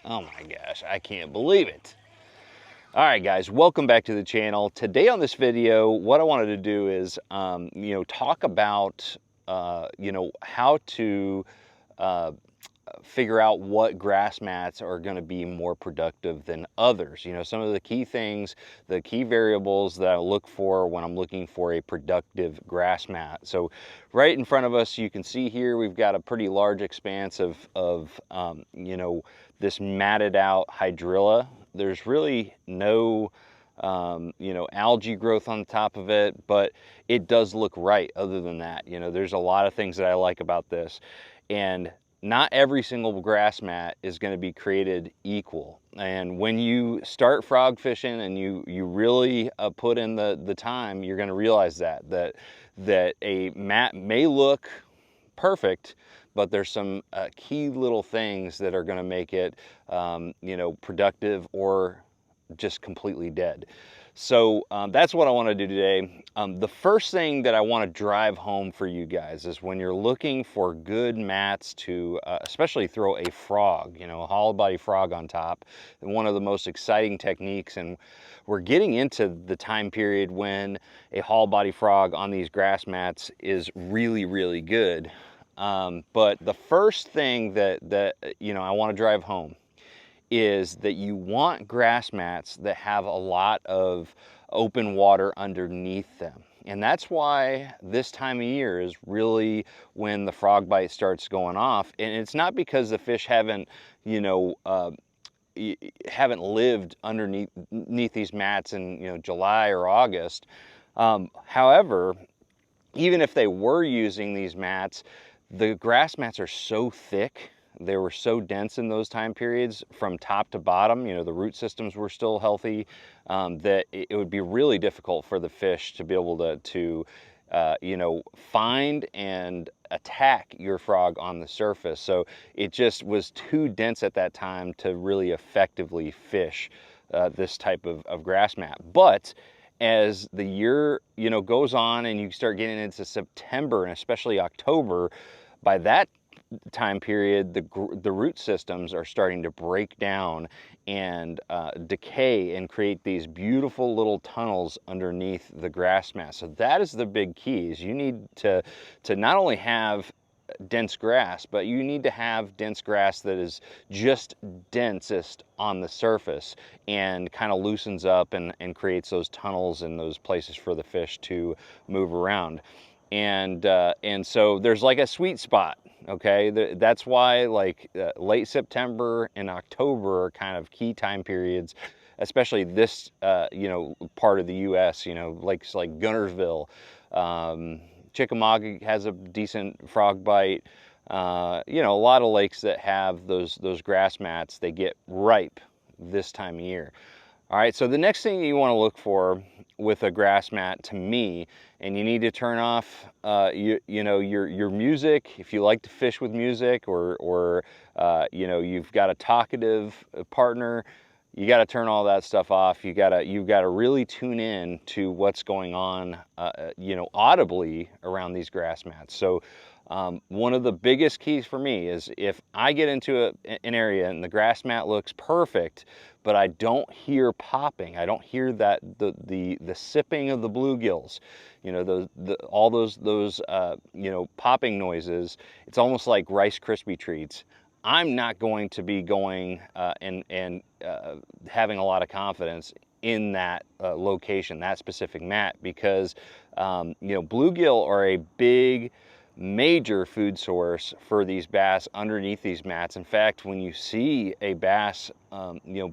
Oh my gosh, I can't believe it. All right, guys, welcome back to the channel. Today on this video, what I wanted to do is, talk about, how to figure out what grass mats are going to be more productive than others. Some of the key things, the key variables that I look for when I'm looking for a productive grass mat. So right in front of us, you can see here, we've got a pretty large expanse of this matted out hydrilla. There's really no algae growth on the top of it, but it does look right other than that. There's a lot of things that I like about this. And not every single grass mat is going to be created equal. And when you start frog fishing and you really put in the time, you're going to realize that a mat may look perfect, but there's some key little things that are going to make it productive or just completely dead. So that's what I want to do today. The first thing that I want to drive home for you guys is when you're looking for good mats to especially throw a frog, a hollow body frog on top, and one of the most exciting techniques. And we're getting into the time period when a hollow body frog on these grass mats is really, really good. But the first thing that I want to drive home is that you want grass mats that have a lot of open water underneath them. And that's why this time of year is really when the frog bite starts going off. And it's not because the fish haven't lived underneath these mats in July or August. However, even if they were using these mats, the grass mats are so thick, they were so dense in those time periods from top to bottom, the root systems were still healthy, that it would be really difficult for the fish to be able to find and attack your frog on the surface. So it just was too dense at that time to really effectively fish this type of grass mat. But as the year goes on and you start getting into September and especially October, by that time period the root systems are starting to break down and decay and create these beautiful little tunnels underneath the grass mat. So that is the big key, is you need to not only have dense grass, but you need to have dense grass that is just densest on the surface and kind of loosens up and creates those tunnels and those places for the fish to move around. And so there's like a sweet spot, okay? That's why late September and October are kind of key time periods, especially this part of the U.S. Lakes like Guntersville, Chickamauga has a decent frog bite. A lot of lakes that have those grass mats, they get ripe this time of year. All right, so the next thing you want to look for with a grass mat, to me, and you need to turn off your music if you like to fish with music, or you've got a talkative partner. You got to turn all that stuff off. You've got to really tune in to what's going on, audibly around these grass mats. So one of the biggest keys for me is if I get into an area and the grass mat looks perfect, but I don't hear popping, I don't hear that the sipping of the bluegills, all those popping noises. It's almost like Rice Krispie treats. I'm not going to be going and having a lot of confidence in that location, that specific mat, because bluegill are a big, major food source for these bass underneath these mats. In fact, when you see a bass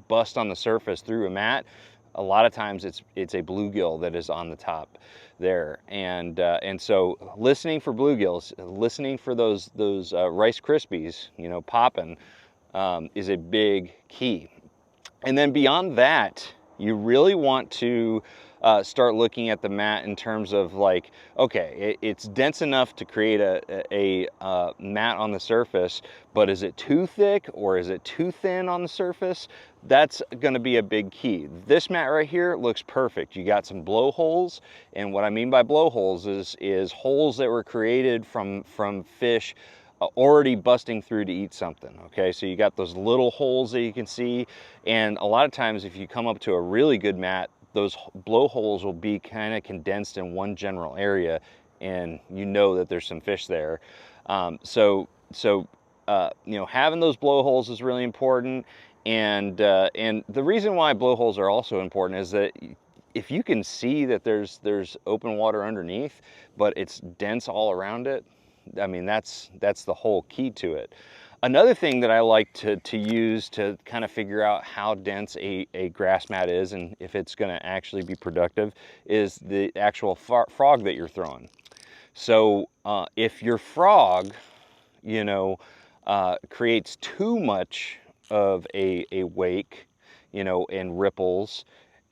bust on the surface through a mat, a lot of times it's a bluegill that is on the top there. And so listening for bluegills, listening for those Rice Krispies popping, is a big key. And then beyond that, you really want to start looking at the mat in terms of okay, it's dense enough to create a mat on the surface, but is it too thick or is it too thin on the surface? That's going to be a big key. This mat right here looks perfect. You got some blowholes, and what I mean by blowholes is holes that were created from fish already busting through to eat something. Okay, so you got those little holes that you can see, and a lot of times if you come up to a really good mat, those blowholes will be kind of condensed in one general area, and you know that there's some fish there. You know, having those blowholes is really important, and the reason why blowholes are also important is that if you can see that there's open water underneath, but it's dense all around it, I mean, that's the whole key to it. Another thing that I like to use to kind of figure out how dense a grass mat is and if it's going to actually be productive is the actual frog that you're throwing. So if your frog, you know, creates too much of a wake, you know, and ripples,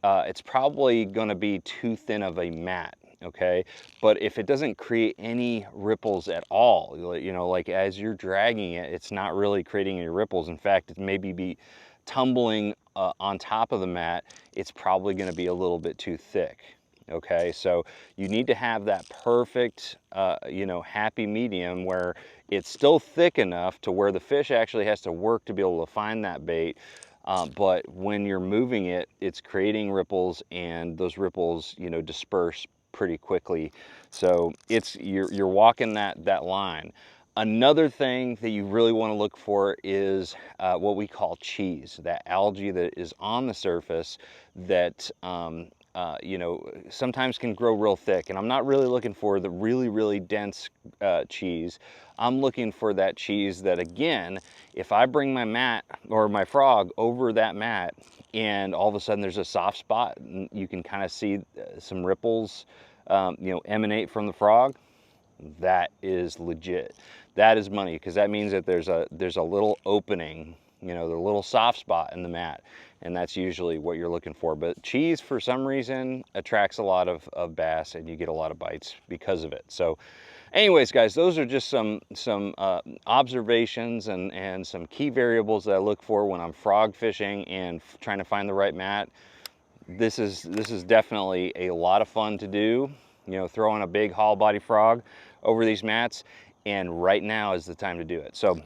it's probably going to be too thin of a mat. Okay, but if it doesn't create any ripples at all, you know, like as you're dragging it, it's not really creating any ripples. In fact, it maybe be tumbling on top of the mat, it's probably going to be a little bit too thick. Okay, so you need to have that perfect, you know, happy medium where it's still thick enough to where the fish actually has to work to be able to find that bait. But when you're moving it, it's creating ripples, and those ripples, you know, disperse pretty quickly. So you're walking that line. Another thing that you really want to look for is what we call cheese, that algae that is on the surface that you know, sometimes can grow real thick. And I'm not really looking for the really dense cheese. I'm looking for that cheese that, again, if I bring my mat or my frog over that mat and all of a sudden there's a soft spot and you can kind of see some ripples, you know, emanate from the frog, that is legit. That is money, because that means that there's a little opening, you know, the little soft spot in the mat, and that's usually what you're looking for. But cheese, for some reason, attracts a lot of bass, and you get a lot of bites because of it. So anyways, guys, those are just some observations and some key variables that I look for when I'm frog fishing and trying to find the right mat. This is definitely a lot of fun to do, you know, throwing a big hollow body frog over these mats, and right now is the time to do it. So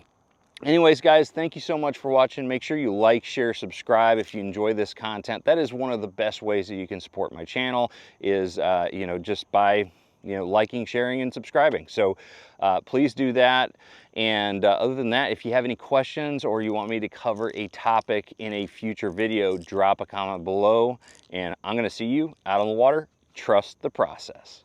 anyways, guys, thank you so much for watching. Make sure you like, share, subscribe if you enjoy this content. That is one of the best ways that you can support my channel, is you know, just by, you know, liking, sharing, and subscribing. So please do that. And other than that, if you have any questions or you want me to cover a topic in a future video, drop a comment below, and I'm going to see you out on the water. Trust the process.